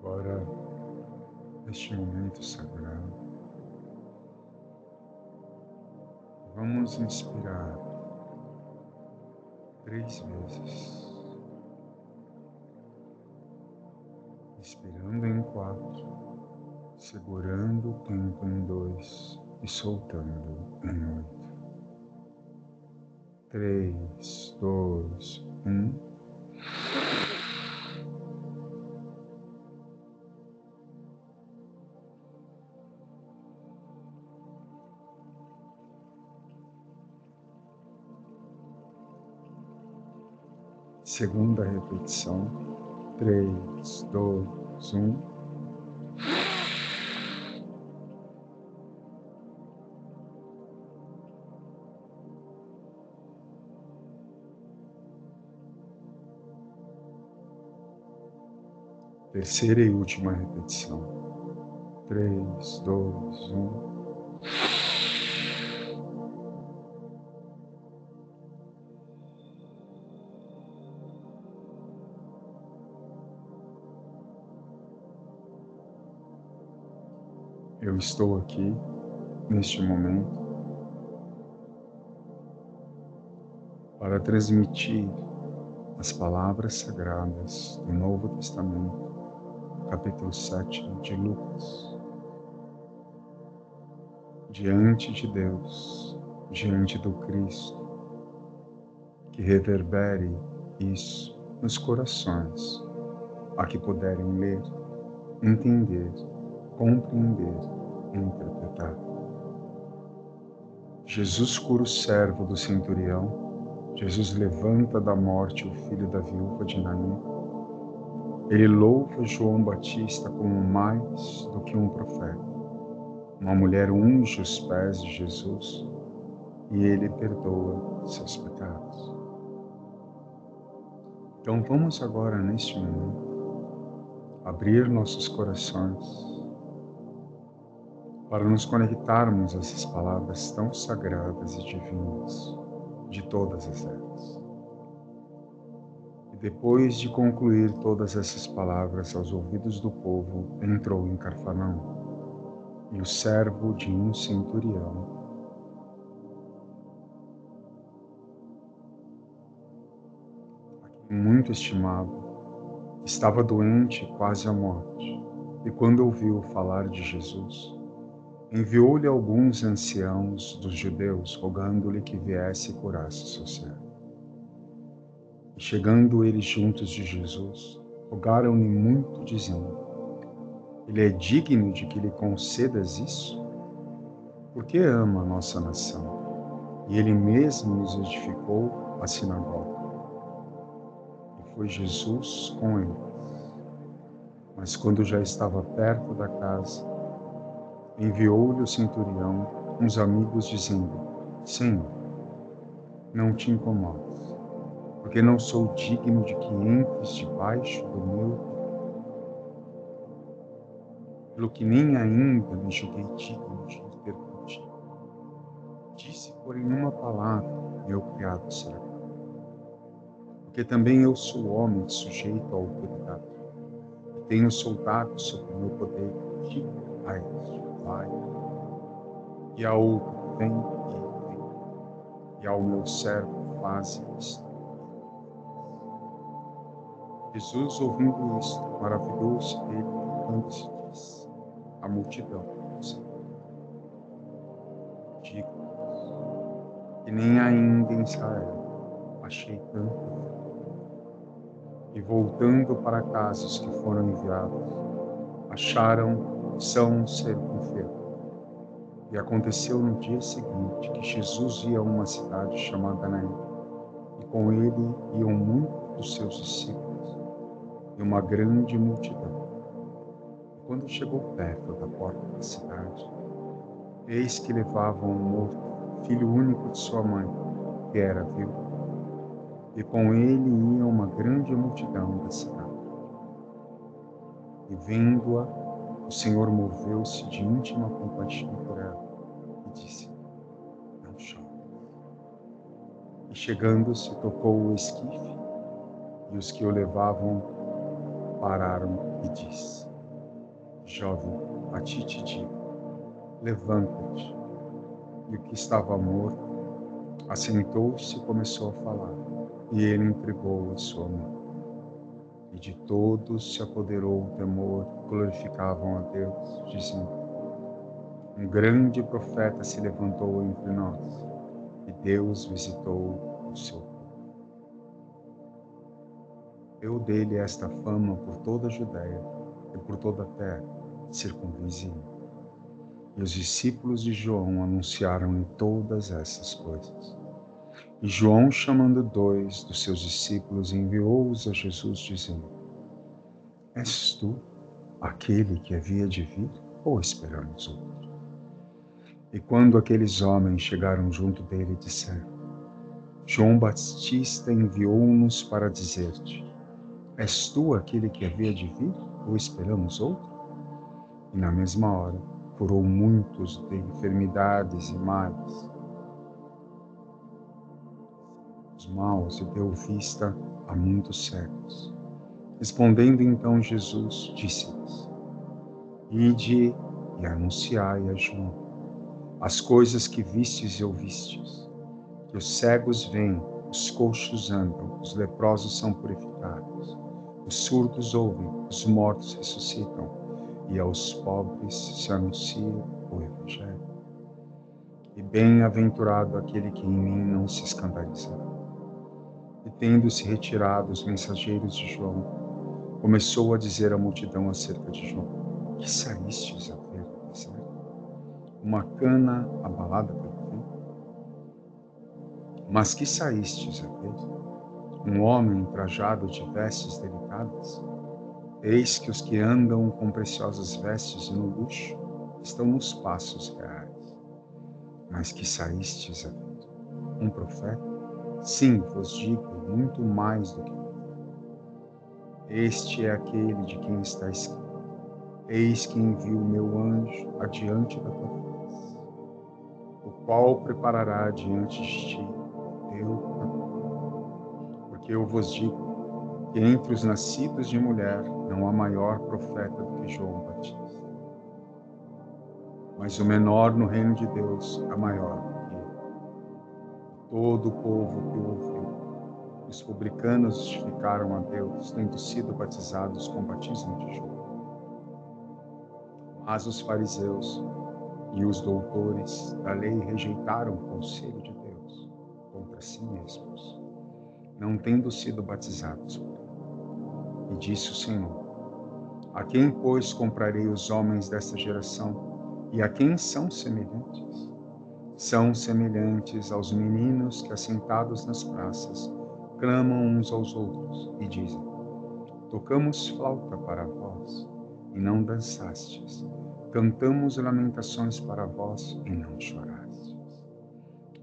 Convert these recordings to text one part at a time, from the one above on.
Agora, neste momento sagrado, vamos inspirar 3 vezes, inspirando em 4, segurando o tempo em 2 e soltando em 8. 3, 2, 1. Segunda repetição. 3, 2, 1. Terceira e última repetição. 3, 2, 1. Eu estou aqui, neste momento, para transmitir as palavras sagradas do Novo Testamento, capítulo 7 de Lucas. Diante de Deus, diante do Cristo, que reverbere isso nos corações, a que puderem ler, entender, compreender e interpretar. Jesus cura o servo do centurião, Jesus levanta da morte o filho da viúva de Naim. Ele louva João Batista como mais do que um profeta. Uma mulher unge os pés de Jesus e ele perdoa seus pecados. Então vamos agora, neste momento, abrir nossos corações para nos conectarmos a essas palavras tão sagradas e divinas de todas as eras. E depois de concluir todas essas palavras aos ouvidos do povo, entrou em Cafarnaum. E o servo de um centurião, muito estimado, estava doente quase à morte, e quando ouviu falar de Jesus, enviou-lhe alguns anciãos dos judeus, rogando-lhe que viesse e curasse seu servo. E chegando eles juntos de Jesus, rogaram-lhe muito, dizendo: Ele é digno de que lhe concedas isso? Porque ama a nossa nação, e ele mesmo nos edificou a sinagoga. E foi Jesus com eles. Mas quando já estava perto da casa, enviou-lhe o centurião uns amigos, dizendo: Senhor, não te incomodes, porque não sou digno de que entres debaixo do meu, pelo que nem ainda me julguei digno de ir ter contigo. Disse, porém, uma palavra, meu criado será. Porque também eu sou homem sujeito à autoridade, e tenho soldados sob o meu poder, digo a este, vai, e a outro, vem, e vem, e ao meu servo, faze isto. Jesus, ouvindo isto, maravilhou-se dele, quando se disse à multidão: digo que nem ainda em Israel achei tanto fé. E voltando para casa, os que foram enviados acharam são circunferos. E aconteceu no dia seguinte que Jesus ia a uma cidade chamada Naim, e com ele iam muitos dos seus discípulos e uma grande multidão. E quando chegou perto da porta da cidade, eis que levavam um morto, filho único de sua mãe, que era viúva, e com ele ia uma grande multidão da cidade. E vendo-a, o Senhor moveu-se de íntima compaixão por ela e disse: não chore. E chegando-se, tocou o esquife, e os que o levavam pararam e disse: jovem, a ti te digo, levanta-te. E o que estava morto assentou-se e começou a falar, e ele entregou a sua mão. E de todos se apoderou o temor, glorificavam a Deus, dizendo: um grande profeta se levantou entre nós, e Deus visitou o seu povo. Deu dele esta fama por toda a Judéia e por toda a terra circunvizinha. E os discípulos de João anunciaram-lhe todas essas coisas. E João, chamando 2 dos seus discípulos, enviou-os a Jesus, dizendo: és tu aquele que havia de vir, ou esperamos outro? E quando aqueles homens chegaram junto dele, disseram: João Batista enviou-nos para dizer-te: és tu aquele que havia de vir, ou esperamos outro? E na mesma hora curou muitos de enfermidades e males, os maus, e deu vista a muitos cegos. Respondendo então Jesus, disse-lhes: ide e anunciai a João as coisas que vistes e ouvistes, que os cegos veem, os coxos andam, os leprosos são purificados, os surdos ouvem, os mortos ressuscitam, e aos pobres se anuncia o Evangelho. E bem-aventurado aquele que em mim não se escandalizará. E tendo-se retirado os mensageiros de João, começou a dizer à multidão acerca de João: que saístes a ver no deserto? Uma cana abalada pelo vento? Mas que saístes a ver? Um homem trajado de vestes delicadas? Eis que os que andam com preciosas vestes no luxo estão nos passos reais. Mas que saístes a ver? Um profeta? Sim, vos digo, muito mais do que um profeta. Este é aquele de quem está escrito: eis que envio o meu anjo adiante da tua face, o qual preparará diante de ti o teu caminho. Porque eu vos digo que entre os nascidos de mulher não há maior profeta do que João Batista. Mas o menor no reino de Deus é maior do que ele. Todo o povo que o ouviu, os publicanos justificaram a Deus, tendo sido batizados com o batismo de João. Mas os fariseus e os doutores da lei rejeitaram o conselho de Deus contra si mesmos, não tendo sido batizados por ele. E disse o Senhor: a quem, pois, comprarei os homens desta geração? E a quem são semelhantes? São semelhantes aos meninos que, assentados nas praças, clamam uns aos outros e dizem: tocamos flauta para vós, e não dançastes. Cantamos lamentações para vós, e não chorastes.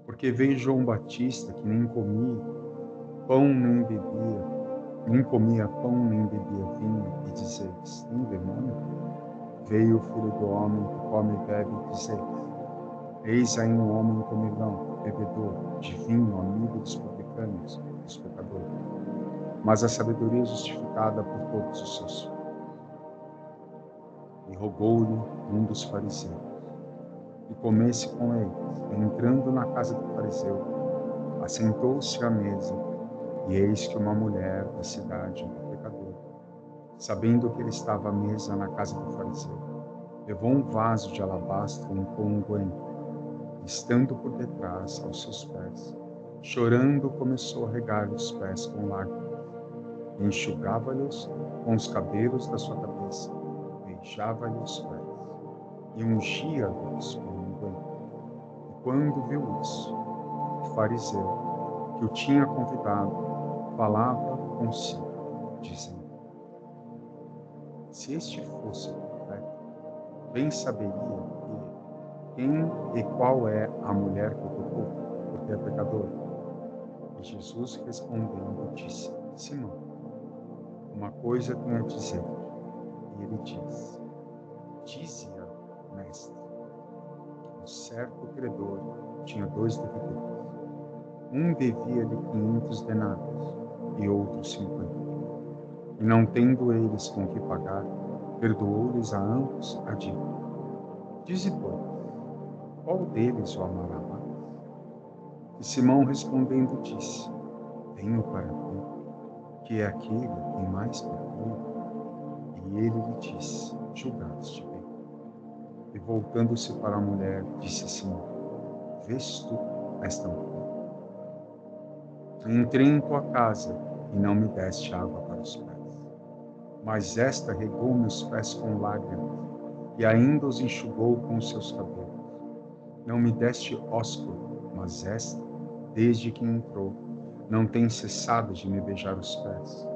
Porque veio João Batista, que nem comia pão nem bebia, vinho, e dizeis: tem demônio? Veio o Filho do Homem, que come e bebe, e dizeis: eis aí um homem comilão, bebedor de vinho, amigo dos publicanos, dos pecadores. Mas a sabedoria é justificada por todos os seus filhos. E rogou-lhe um dos fariseus que comesse com eles. E entrando na casa do fariseu, assentou-se à mesa, e eis que uma mulher da cidade, um pecador, sabendo que ele estava à mesa na casa do fariseu, levou um vaso de alabastro com unguento, e, estando por detrás aos seus pés, chorando, começou a regar-lhe os pés com lágrimas, e enxugava-lhes com os cabelos da sua cabeça, beijava-lhe os pés, e ungia-lhes com unguento. E quando viu isso, o fariseu, que o tinha convidado, falava consigo, dizendo: se este fosse profeta, bem saberia quem e qual é a mulher que o tocou, porque é pecador. E Jesus, respondendo, disse: Simão, uma coisa tenho a dizer. E ele disse: dize-a, mestre. Um certo credor tinha 2 devedores. Um devia-lhe 500 denários e outro 50. E não tendo eles com que pagar, perdoou-lhes a ambos a dívida. Dize, pois, qual deles o amará mais? E Simão respondendo disse: Tenho para ti que é aquele a quem mais perdoa. E ele lhe disse: Julgaste bem. E voltando-se para a mulher, disse a Simão: Vês tu esta mulher? Entrei em tua casa e não me deste água para os pés, mas esta regou meus pés com lágrimas e ainda os enxugou com os seus cabelos. Não me deste ósculo, mas esta, desde que entrou, não tem cessado de me beijar os pés.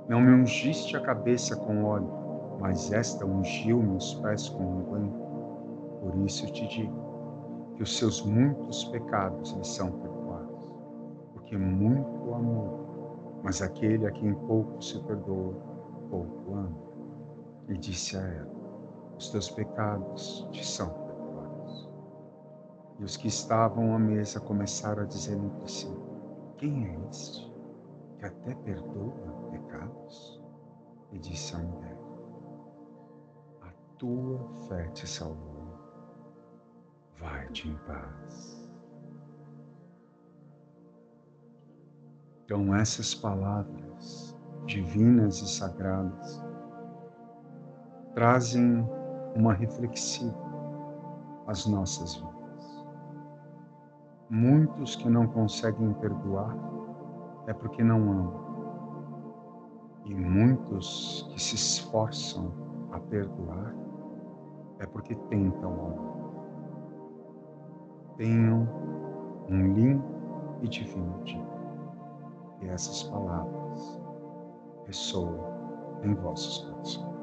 Não me ungiste a cabeça com óleo, mas esta ungiu meus pés com unguento. Por isso te digo que os seus muitos pecados lhe são perdoados, porque muito amou, mas aquele a quem pouco se perdoa, pouco ama. E disse a ela: Os teus pecados te são perdoados. E os que estavam à mesa começaram a dizer entre si: Quem é este que até perdoa pecados? E disse a mulher: A tua fé te salvou. Vai-te em paz. Então, essas palavras divinas e sagradas trazem uma reflexiva às nossas vidas. Muitos que não conseguem perdoar é porque não amam. E muitos que se esforçam a perdoar é porque tentam amar. Tenham um lindo e divino dia. E essas palavras ressoam em vossos corações.